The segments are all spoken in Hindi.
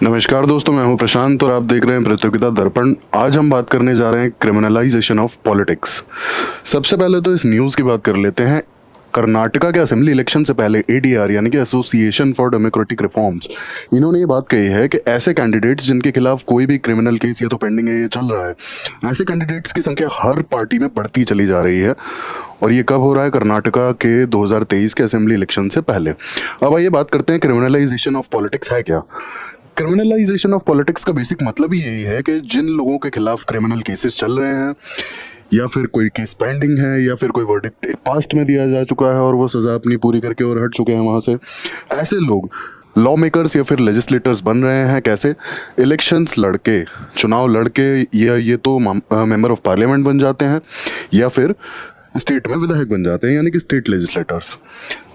नमस्कार दोस्तों, मैं हूं प्रशांत और आप देख रहे हैं प्रतियोगिता दर्पण। आज हम बात करने जा रहे हैं क्रिमिनलाइजेशन ऑफ पॉलिटिक्स। सबसे पहले तो इस न्यूज़ की बात कर लेते हैं। कर्नाटका के असेंबली इलेक्शन से पहले एडीआर यानी कि एसोसिएशन फॉर डेमोक्रेटिक रिफॉर्म्स, इन्होंने ये बात कही है कि ऐसे कैंडिडेट्स जिनके खिलाफ कोई भी क्रिमिनल केस या तो पेंडिंग है या चल रहा है, ऐसे कैंडिडेट्स की संख्या हर पार्टी में बढ़ती चली जा रही है। और ये कब हो रहा है? कर्नाटका के 2023 के असेंबली इलेक्शन से पहले। अब आइए बात करते हैं क्रिमिनलाइजेशन ऑफ पॉलिटिक्स है क्या। क्रिमिनलाइजेशन ऑफ पॉलिटिक्स का बेसिक मतलब ही यही है कि जिन लोगों के खिलाफ क्रिमिनल केसेस चल रहे हैं या फिर कोई केस पेंडिंग है या फिर कोई वर्डिक्ट पास्ट में दिया जा चुका है और वो सज़ा अपनी पूरी करके और हट चुके हैं वहाँ से, ऐसे लोग लॉ मेकर्स या फिर लेजिस्लेटर्स बन रहे हैं। कैसे? इलेक्शंस लड़के, चुनाव लड़के, या ये तो मेंबर ऑफ पार्लियामेंट बन जाते हैं या फिर स्टेट में विधायक बन जाते हैं, यानी कि स्टेट लेजिस्लेटर्स।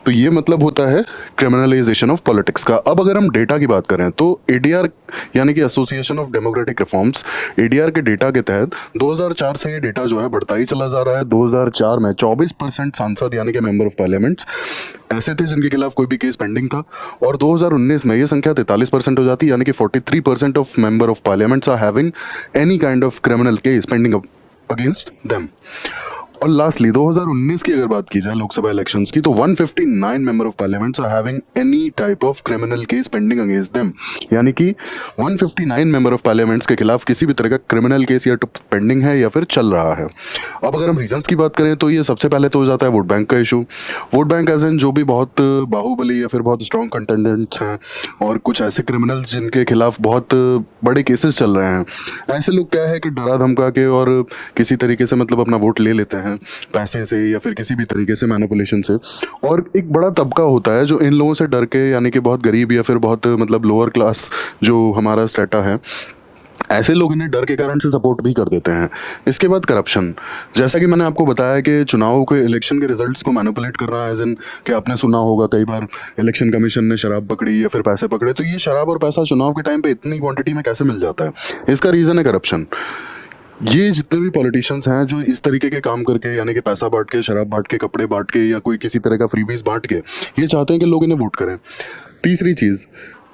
तो ये मतलब होता है क्रिमिनलाइजेशन ऑफ पॉलिटिक्स का। अब अगर हम डेटा की बात करें तो एडीआर यानी कि association of democratic reforms, ADR के डेटा के तहत 2004 से ये डेटा जो है बढ़ता ही चला जा रहा है। 2004 में 24% सांसद यानी कि मेंबर ऑफ पार्लियामेंट्स ऐसे थे जिनके खिलाफ कोई भी केस पेंडिंग था, और 2019 में ये संख्या 43% हो जाती है, यानी कि 43% of member of parliaments are having any kind of criminal case pending against them. और लास्टली 2019 की अगर बात की जाए लोकसभा इलेक्शंस की, तो 159 member of parliaments are having any type of criminal case pending against them, यानी कि 159 मेंबर ऑफ पार्लियामेंट्स के खिलाफ किसी भी तरह का क्रिमिनल केस या पेंडिंग है या फिर चल रहा है। अब अगर हम रीजंस की बात करें तो ये सबसे पहले तो हो जाता है वोट बैंक का issue. Vote bank as an जो भी बहुत बाहुबली या फिर बहुत स्ट्रॉन्ग कंटेंडेंट्स हैं और कुछ ऐसे क्रिमिनल्स जिनके खिलाफ बहुत बड़े केसेस चल रहे हैं, ऐसे लोग क्या है कि डरा धमका के और किसी तरीके से मतलब अपना वोट ले लेते हैं पैसे से या फिर किसी भी तरीके से मैनिपुलेशन से। और एक बड़ा तबका होता है जो इन लोगों से डर के, यानी कि बहुत गरीब या फिर बहुत मतलब लोअर क्लास जो हमारा स्टेटा है, ऐसे लोग इन्हें डर के कारण से सपोर्ट भी कर देते हैं। इसके बाद करप्शन, जैसा कि मैंने आपको बताया कि चुनाव के इलेक्शन के रिजल्ट्स को मैनिपुलेट करना, एज इन कि आपने सुना होगा कई बार इलेक्शन कमीशन ने शराब पकड़ी या फिर पैसे पकड़े, तो ये शराब और पैसा चुनाव के टाइम पे इतनी क्वांटिटी में कैसे मिल जाता है? इसका रीज़न है करप्शन। ये जितने भी पॉलिटिशियंस हैं जो इस तरीके के काम करके, यानी कि पैसा बांट के, शराब बांट के, कपड़े बांट के या कोई किसी तरह का फ्रीबीज बांट के ये चाहते हैं कि लोग इन्हें वोट करें। तीसरी चीज़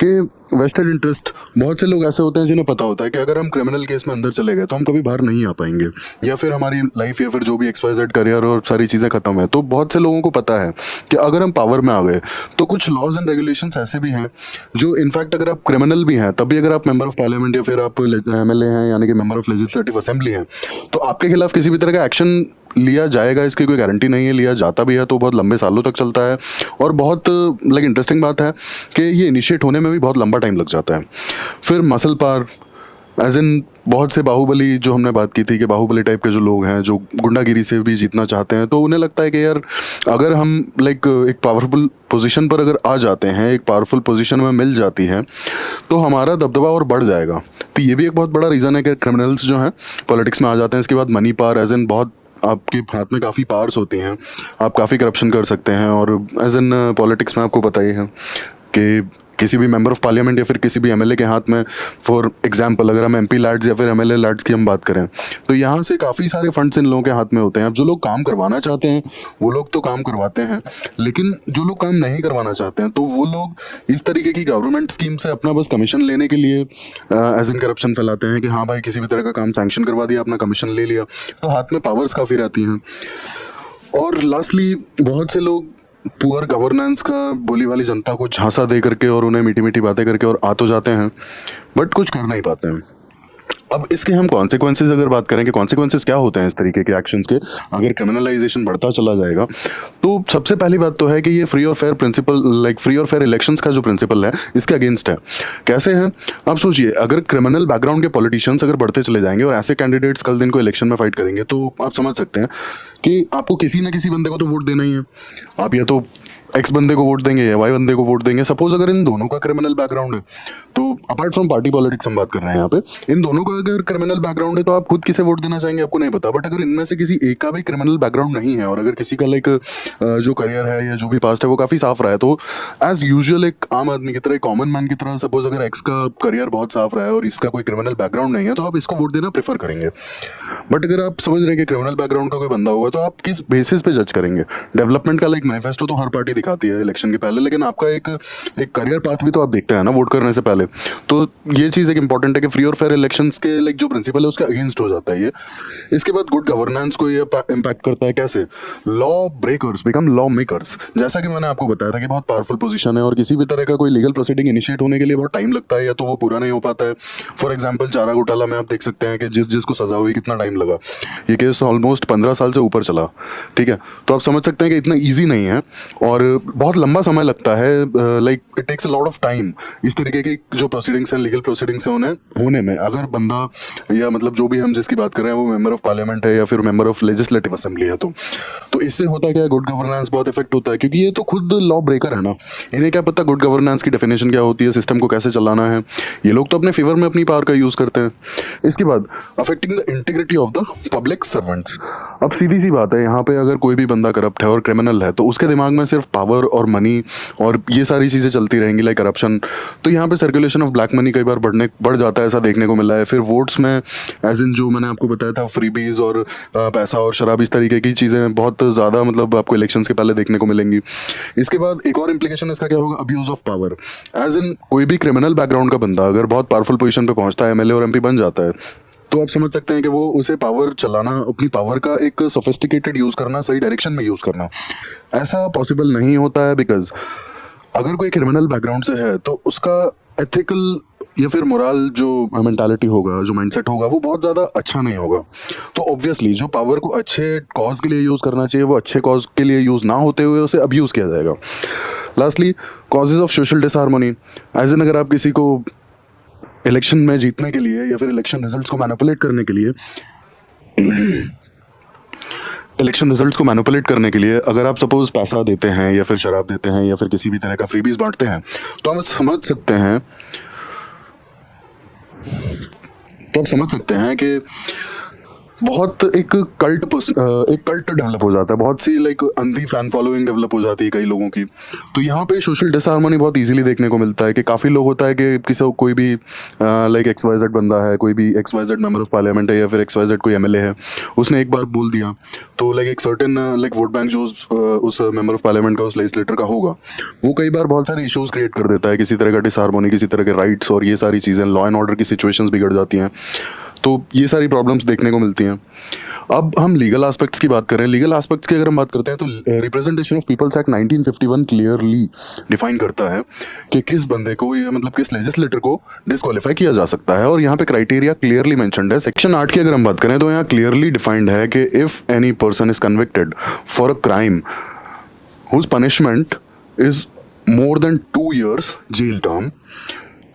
कि वेस्टेड इंटरेस्ट। बहुत से लोग ऐसे होते हैं जिन्हें पता होता है कि अगर हम क्रिमिनल केस में अंदर चले गए तो हम कभी बाहर नहीं आ पाएंगे, या फिर हमारी लाइफ या फिर जो भी XYZ करियर और सारी चीज़ें खत्म है। तो बहुत से लोगों को पता है कि अगर हम पावर में आ गए तो कुछ लॉज एंड रेगुलेशंस ऐसे भी हैं जो इनफैक्ट अगर आप क्रिमिनल भी हैं तब भी अगर आप मेंबर ऑफ पार्लियामेंट या फिर आप MLA हैं यानी कि मेंबर ऑफ लेजिस्लेटिव असेंबली हैं, तो आपके खिलाफ किसी भी तरह का एक्शन लिया जाएगा इसकी कोई गारंटी नहीं है। लिया जाता भी है तो बहुत लंबे सालों तक चलता है, और बहुत इंटरेस्टिंग बात है कि ये इनिशिएट होने में भी बहुत लंबा टाइम लग जाता है। फिर मसल पावर, एज इन बहुत से बाहुबली, जो हमने बात की थी कि बाहुबली टाइप के जो लोग हैं जो गुंडागिरी से भी जीतना चाहते हैं, तो उन्हें लगता है कि यार अगर हम एक पावरफुल पोजीशन पर अगर आ जाते हैं, एक पावरफुल पोजीशन में मिल जाती है, तो हमारा दबदबा और बढ़ जाएगा। तो ये भी एक बहुत बड़ा रीज़न है कि क्रिमिनल्स जो हैं पॉलिटिक्स में आ जाते हैं। इसके बाद मनी पावर, एज इन बहुत आपके हाथ में काफ़ी पावर्स होती हैं, आप काफ़ी करप्शन कर सकते हैं। और एज इन पॉलिटिक्स में आपको पता ही है कि किसी भी मेंबर ऑफ पार्लियामेंट या फिर किसी भी MLA के हाथ में, फॉर एग्जांपल अगर हम MP लैड्स या फिर MLA लैड्स की हम बात करें, तो यहाँ से काफ़ी सारे फंड्स इन लोगों के हाथ में होते हैं। अब जो लोग काम करवाना चाहते हैं वो लोग तो काम करवाते हैं, लेकिन जो लोग काम नहीं करवाना चाहते हैं तो वो लोग इस तरीके की गवर्नमेंट स्कीम से अपना बस कमीशन लेने के लिए एज इन करप्शन फैलाते हैं कि हाँ भाई किसी भी तरह का काम सैंक्शन करवा दिया, अपना कमीशन ले लिया, तो हाथ में पावर्स काफ़ी रहती हैं। और लास्टली बहुत से लोग पुअर गवर्नेंस का बोली वाली जनता को झांसा दे करके और उन्हें मीठी मीठी बातें करके और आ तो जाते हैं, बट कुछ कर नहीं पाते हैं। अब इसके हम कॉन्सिक्वेंसेज अगर बात करें कि कॉन्सिक्वेंसेज क्या होते हैं इस तरीके के एक्शंस के अगर क्रिमिनलाइजेशन बढ़ता चला जाएगा, तो सबसे पहली बात तो है कि ये फ्री और फेयर प्रिंसिपल, फ्री और फेयर इलेक्शंस का जो प्रिंसिपल है इसके अगेंस्ट है। कैसे है? आप सोचिए, अगर क्रिमिनल बैकग्राउंड के पॉलिटिशियंस अगर बढ़ते चले जाएंगे और ऐसे कैंडिडेट्स कल दिन को इलेक्शन में फाइट करेंगे, तो आप समझ सकते हैं कि आपको किसी न किसी बंदे को तो वोट देना ही है। आप या तो X बंदे को वोट देंगे या Y बंदे को वोट देंगे। सपोज अगर इन दोनों का क्रिमिनल बैकग्राउंड है, तो अपार्ट फ्रॉम पार्टी पॉलिटिक्स हम बात कर रहे हैं यहाँ पे, इन दोनों का अगर क्रिमिनल बैकग्राउंड है तो आप खुद किसे वोट देना चाहेंगे आपको नहीं पता। बट अगर इनमें से किसी एक का भी क्रिमिनल बैकग्राउंड नहीं है और अगर किसी का जो करियर है या जो भी पास्ट है वो काफ़ी साफ रहा है, तो एज यूजुअल एक आम आदमी की तरह, कॉमन मैन की तरह, सपोज अगर X का करियर बहुत साफ रहा है और इसका कोई क्रिमिनल बैकग्राउंड नहीं है, तो आप इसको वोट देना प्रेफर करेंगे। बट अगर आप समझ रहे हैं कि क्रिमिनल बैकग्राउंड का कोई बंदा होगा, तो आप किस बेसिस पे जज करेंगे? डेवलपमेंट का मैनिफेस्टो तो हर पार्टी दिखाती है इलेक्शन के पहले, लेकिन आपका एक एक करियर पाथ भी तो आप देखते हैं ना वोट करने से पहले। तो ये चीज़ एक इंपॉर्टेंट है कि फ्री और फेयर इलेक्शंस के लाइक जो प्रिंसिपल है उसके अगेंस्ट हो जाता है ये। इसके बाद गुड गवर्नेंस को ये इम्पैक्ट करता है कैसे, law breakers become law makers. जैसा कि मैंने आपको बताया था कि बहुत पावरफुल पोजीशन है और किसी भी तरह का कोई लीगल प्रोसीडिंग इनिशिएट होने के लिए बहुत टाइम लगता है या तो वो पूरा नहीं हो पाता है। फॉर एग्जाम्पल चारा घोटाला में आप देख सकते हैं कि जिसको सजा हुई कितना टाइम लगा, ये केस ऑलमोस्ट 15 साल से ऊपर चला। ठीक है, तो आप समझ सकते हैं कि इतना ईजी नहीं है और बहुत लंबा समय लगता है, like it takes a lot of time इस तरीके की जो प्रोसीडिंग्स हैं, लीगल प्रोसीडिंग्स हैं उन्हें होने में। अगर बंदा या मतलब जो भी हम जिसकी बात कर रहे हैं वो मेंबर ऑफ पार्लियामेंट है या फिर मेंबर ऑफ लेजिस्लेटिव असेंबली है, तो इससे होता है क्या, गुड गवर्नेंस बहुत इफेक्ट होता है, क्योंकि ये तो खुद लॉ ब्रेकर है ना। इन्हें क्या पता गुड गवर्नेंस की डेफिनेशन क्या होती है, सिस्टम को कैसे चलाना है। ये लोग तो अपने फेवर में अपनी पावर का यूज करते हैं। इसके बाद affecting the integrity of the public servants. अब सीधी सी बात है, यहाँ पे अगर कोई भी बंदा करप्ट है और क्रिमिनल है तो उसके दिमाग में सिर्फ पावर और मनी और ये सारी चीज़ें चलती रहेंगी, लाइक करप्शन। तो यहाँ पे सर्कुलेशन ऑफ ब्लैक मनी कई बार बढ़ जाता है, ऐसा देखने को मिला है। फिर वोट्स में एज इन जो मैंने आपको बताया था फ्रीबीज और पैसा और शराब, इस तरीके की चीज़ें बहुत ज़्यादा मतलब आपको इलेक्शंस के पहले देखने को मिलेंगी। इसके बाद एक और इम्प्लीकेशन इसका क्या होगा, abuse of power. As in कोई भी क्रिमिनल बैकग्राउंड का बंदा अगर बहुत पावरफुल पोजीशन पे पहुंचता है, एमएलए और एमपी बन जाता है, तो आप समझ सकते हैं कि वो उसे पावर चलाना, अपनी पावर का एक सोफिस्टिकेटेड यूज करना, सही डायरेक्शन में यूज करना, ऐसा पॉसिबल नहीं होता है। बिकॉज अगर कोई क्रिमिनल बैकग्राउंड से है तो उसका एथिकल या फिर मोरल जो मेंटालिटी होगा, जो माइंडसेट होगा, वो बहुत ज़्यादा अच्छा नहीं होगा। तो ऑब्वियसली जो पावर को अच्छे कॉज के लिए यूज़ करना चाहिए वो अच्छे कॉज के लिए यूज़ ना होते हुए उसे अब्यूज़ किया जाएगा। Lastly causes of social disharmony. As in अगर आप किसी को इलेक्शन में जीतने के लिए या फिर इलेक्शन रिजल्ट्स को मैनिपुलेट करने के लिए अगर आप सपोज पैसा देते हैं या फिर शराब देते हैं या फिर किसी भी तरह का फ्रीबीज बांटते हैं, तो आप समझ सकते हैं कि बहुत एक कल्ट डेवलप हो जाता है, बहुत सी लाइक अंधी फैन फॉलोइंग डेवलप हो जाती है कई लोगों की। तो यहाँ पे सोशल डिसहार्मनी बहुत इजीली देखने को मिलता है कि काफ़ी लोग होता है कि किसी कोई भी लाइक XYZ बंदा है, कोई भी XYZ मेंबर ऑफ पार्लियामेंट है या फिर XYZ कोई एमएलए है, उसने एक बार बोल दिया तो लाइक एक सर्टेन लाइक वोट बैंक जो उस मेंबर ऑफ पार्लियामेंट का, उस लेजिस्लेटर का होगा, वो कई बार बहुत सारे इश्यूज क्रिएट कर देता है, किसी तरह का डिसहार्मनी, किसी तरह के राइट्स और ये सारी चीज़ें, लॉ एंड ऑर्डर की सिचुएशंस बिगड़ जाती हैं। तो ये सारी प्रॉब्लम्स देखने को मिलती हैं। अब हम लीगल एस्पेक्ट्स की बात करें, लीगल एस्पेक्ट्स की अगर हम बात करते हैं तो representation of people's act 1951 clearly define करता है कि किस बंदे को या मतलब किस लेजिस्लेटर को डिस्क्वालीफाई किया जा सकता है, और यहाँ पे क्राइटेरिया क्लियरली मेंशन्ड है। सेक्शन 8 की अगर हम बात करें तो यहाँ क्लियरली डिफाइंड है कि if any person is convicted for a crime whose punishment is more than 2 years jail term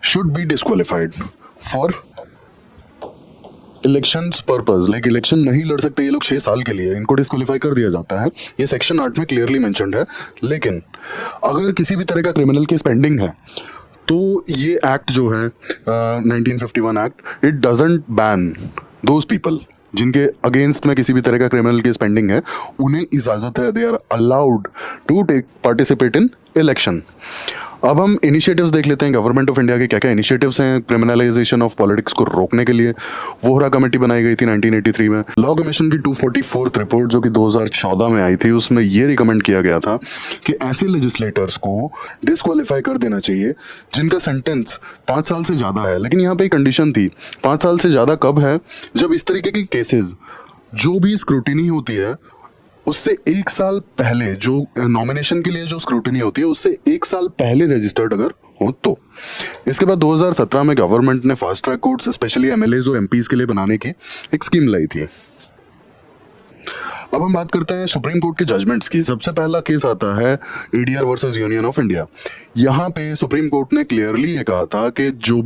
should be disqualified for elections purpose. Like election नहीं लड़ सकते ये लोग 6 साल के लिए, इनको डिस्क्वालीफाई कर दिया जाता है। ये सेक्शन 8 में क्लियरली मेंशन्ड है। लेकिन अगर किसी भी तरह का क्रिमिनल केस पेंडिंग है तो ये एक्ट जो है 1951 act, it doesn't ban those people जिनके अगेंस्ट में किसी भी तरह का क्रिमिनल केस पेंडिंग है, उन्हें इजाज़त है, they are allowed to participate in election. अब हम इनिशिएटिव्स देख लेते हैं गवर्नमेंट ऑफ इंडिया के क्या क्या इनिशिएटिव्स हैं क्रिमिनलाइजेशन ऑफ पॉलिटिक्स को रोकने के लिए। वोहरा कमेटी बनाई गई थी 1983 में। लॉ कमीशन की 244th रिपोर्ट जो कि 2014 में आई थी, उसमें ये रिकमेंड किया गया था कि ऐसे लेजिस्लेटर्स को डिस्क्वालीफाई कर देना चाहिए जिनका सेंटेंस 5 साल से ज़्यादा है। लेकिन यहाँ पे एक कंडीशन थी, 5 साल से ज़्यादा कब है, जब इस तरीके के केसेस जो भी स्क्रूटिनी होती है उससे 1 साल पहले, जो नॉमिनेशन के लिए जो स्क्रूटिनी होती है उससे 1 साल पहले रजिस्टर्ड अगर हो तो। इसके बाद 2017 में गवर्नमेंट ने fast track courts specially MLAs और एमपीज के लिए बनाने की एक स्कीम लाई थी। अब हम बात करते हैं सुप्रीम कोर्ट के जजमेंट्स की। सबसे पहला केस आता है ADR versus union of India. यहाँ पे सुप्रीम कोर्ट ने क्लियरली ये कहा था कि जो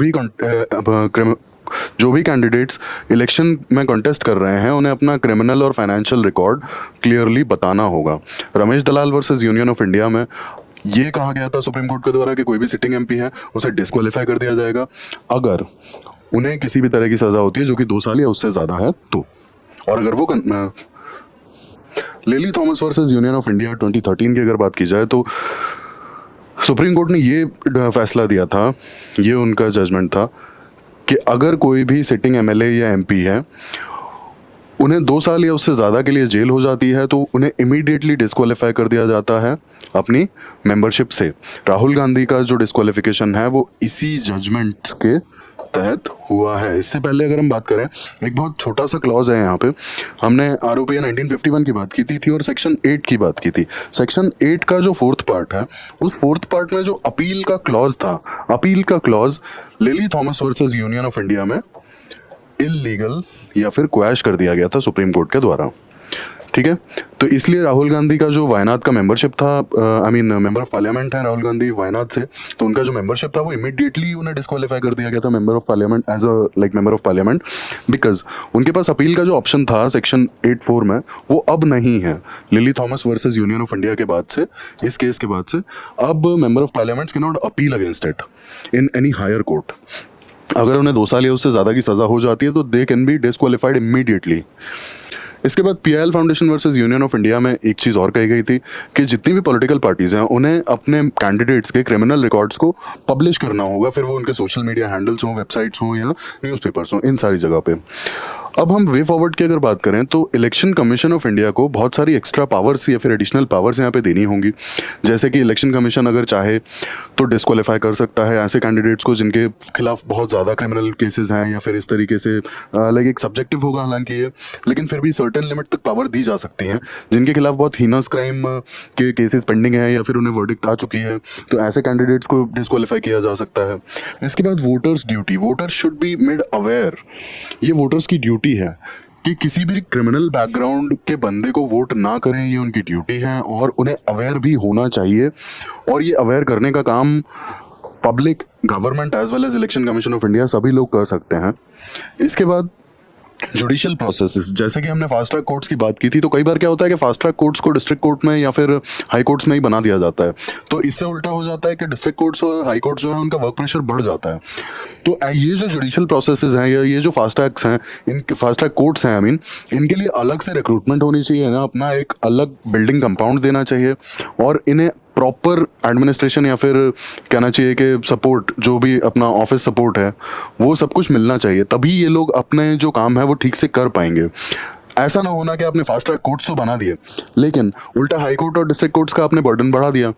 भी कैंडिडेट्स इलेक्शन में कंटेस्ट कर रहे हैं उन्हें अपना क्रिमिनल और फाइनेंशियल रिकॉर्ड क्लियरली बताना होगा। रमेश दलाल वर्सेस यूनियन ऑफ इंडिया में ये कहा गया था सुप्रीम कोर्ट के द्वारा कि कोई भी सिटिंग एमपी है उसे डिस्क्वालीफाई कर दिया जाएगा अगर उन्हें किसी भी तरह की सजा होती है जो कि 2 साल या उससे ज़्यादा है तो। और अगर वो lily Thomas versus union of India 2013 की अगर बात की जाए तो सुप्रीम कोर्ट ने ये फैसला दिया था, ये उनका जजमेंट था कि अगर कोई भी सिटिंग एमएलए या एमपी है उन्हें 2 साल या उससे ज़्यादा के लिए जेल हो जाती है तो उन्हें इमीडिएटली डिस्क्वालीफाई कर दिया जाता है अपनी मेंबरशिप से राहुल गांधी का जो डिस्क्वालिफिकेशन है वो इसी जजमेंट्स के तहत हुआ है। इससे पहले अगर हम बात करें, एक बहुत छोटा सा क्लॉज है यहाँ पे, हमने आरओपीए 1951 की बात की थी और सेक्शन 8 की बात की थी। सेक्शन 8 का जो फोर्थ पार्ट है, उस फोर्थ पार्ट में जो अपील का क्लॉज था, अपील का clause lily Thomas versus union of India में इलीगल या फिर क्वैश कर दिया गया था सुप्रीम कोर्ट के द्वारा। ठीक है, तो इसलिए राहुल गांधी का जो वायनाड का मेंबरशिप था, मेंबर ऑफ पार्लियामेंट है राहुल गांधी वायनाड से, तो उनका जो मेंबरशिप था वो इमीडिएटली उन्हें डिस्क्वालीफाई कर दिया गया था member of parliament, as a like member of parliament, because उनके पास अपील का जो ऑप्शन था सेक्शन 8(4) में, वो अब नहीं है। Lily Thomas versus union of India के बाद से, इस केस के बाद से, अब member of parliament can not appeal against it in any higher court. अगर उन्हें 2 साल या उससे ज़्यादा की सज़ा हो जाती है तो they can be disqualified immediately. इसके बाद PIL foundation versus union of India में एक चीज़ और कही गई थी कि जितनी भी पॉलिटिकल पार्टीज़ हैं उन्हें अपने कैंडिडेट्स के क्रिमिनल रिकॉर्ड्स को पब्लिश करना होगा, फिर वो उनके सोशल मीडिया हैंडल्स हों, वेबसाइट्स हों या न्यूज़पेपर्स हों, इन सारी जगह पे। अब हम वे फॉरवर्ड की अगर बात करें तो इलेक्शन कमीशन ऑफ इंडिया को बहुत सारी एक्स्ट्रा पावर्स या फिर एडिशनल पावर्स यहाँ पे देनी होंगी। जैसे कि इलेक्शन कमीशन अगर चाहे तो डिस्क्वालीफाई कर सकता है ऐसे कैंडिडेट्स को जिनके खिलाफ बहुत ज़्यादा क्रिमिनल केसेस हैं, या फिर इस तरीके से लाइक एक सब्जेक्टिव होगा हालांकि ये, लेकिन फिर भी सर्टेन लिमिट तक पावर दी जा सकती हैं। जिनके खिलाफ बहुत हीनस क्राइम के केसेस पेंडिंग है या फिर उन्हें वर्डिक्ट आ चुकी है, तो ऐसे कैंडिडेट्स को डिस्क्वालीफाई किया जा सकता है। इसके बाद voters duty, voters should be made aware, ये वोटर्स की ड्यूटी है कि किसी भी क्रिमिनल बैकग्राउंड के बंदे को वोट ना करें, ये उनकी ड्यूटी है और उन्हें अवेयर भी होना चाहिए। और ये अवेयर करने का काम public, government as well as election commission of India सभी लोग कर सकते हैं। इसके बाद जुडिशियल प्रोसेसेस, जैसे कि हमने फास्ट ट्रैक कोर्ट्स की बात की थी, तो कई बार क्या होता है कि फास्ट ट्रैक कोर्ट्स को डिस्ट्रिक्ट कोर्ट में या फिर हाई कोर्ट्स में ही बना दिया जाता है, तो इससे उल्टा हो जाता है कि डिस्ट्रिक्ट कोर्ट्स और हाई कोर्ट्स जो है उनका वर्क प्रेशर बढ़ जाता है। तो ये जो जुडिशियल प्रोसेसेस हैं या ये जो फास्ट ट्रैक्स हैं, इन फास्ट ट्रैक कोर्ट्स हैं, इनके लिए अलग से रिक्रूटमेंट होनी चाहिए ना, अपना एक अलग बिल्डिंग कंपाउंड देना चाहिए और इन्हें प्रॉपर एडमिनिस्ट्रेशन या फिर कहना चाहिए कि सपोर्ट, जो भी अपना ऑफिस सपोर्ट है वो सब कुछ मिलना चाहिए, तभी ये लोग अपने जो काम है वो ठीक से कर पाएंगे। ऐसा ना होना कि आपने फास्ट ट्रैक कोर्ट्स तो बना दिए लेकिन उल्टा हाई कोर्ट और डिस्ट्रिक्ट कोर्ट्स का आपने बर्डन बढ़ा दिया।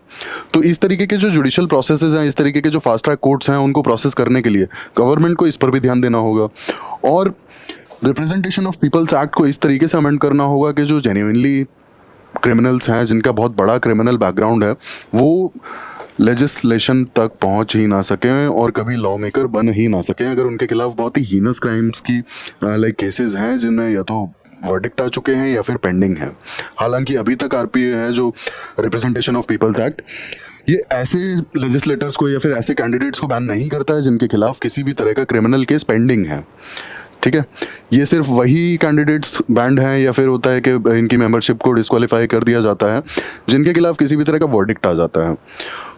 तो इस तरीके के जो जुडिशियल प्रोसेसेस हैं, इस तरीके के जो फास्ट ट्रैक कोर्ट्स हैं, उनको प्रोसेस करने के लिए गवर्नमेंट को इस पर भी ध्यान देना होगा और रिप्रेजेंटेशन ऑफ पीपल्स एक्ट को इस तरीके से अमेंड करना होगा कि जो जेन्युइनली क्रिमिनल्स हैं, जिनका बहुत बड़ा क्रिमिनल बैकग्राउंड है, वो लेजिस्लेशन तक पहुंच ही ना सकें और कभी लॉ मेकर बन ही ना सकें अगर उनके खिलाफ बहुत ही हीनस क्राइम्स की लाइक केसेस हैं जिनमें या तो वर्डिक्ट आ चुके हैं या फिर पेंडिंग है। हालांकि अभी तक आरपीए है जो रिप्रेजेंटेशन ऑफ पीपल्स एक्ट, ये ऐसे लेजिस्लेटर्स को या फिर ऐसे कैंडिडेट्स को बैन नहीं करता है जिनके खिलाफ किसी भी तरह का क्रिमिनल केस पेंडिंग है। ठीक है, ये सिर्फ वही कैंडिडेट्स बैंड हैं या फिर होता है कि इनकी मेंबरशिप को डिस्क्वालीफाई कर दिया जाता है जिनके खिलाफ किसी भी तरह का वर्डिक्ट आ जाता है।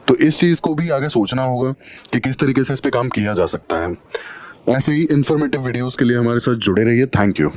तो इस चीज़ को भी आगे सोचना होगा कि किस तरीके से इस पे काम किया जा सकता है। ऐसे ही इन्फॉर्मेटिव वीडियोस के लिए हमारे साथ जुड़े रहिए। Thank you.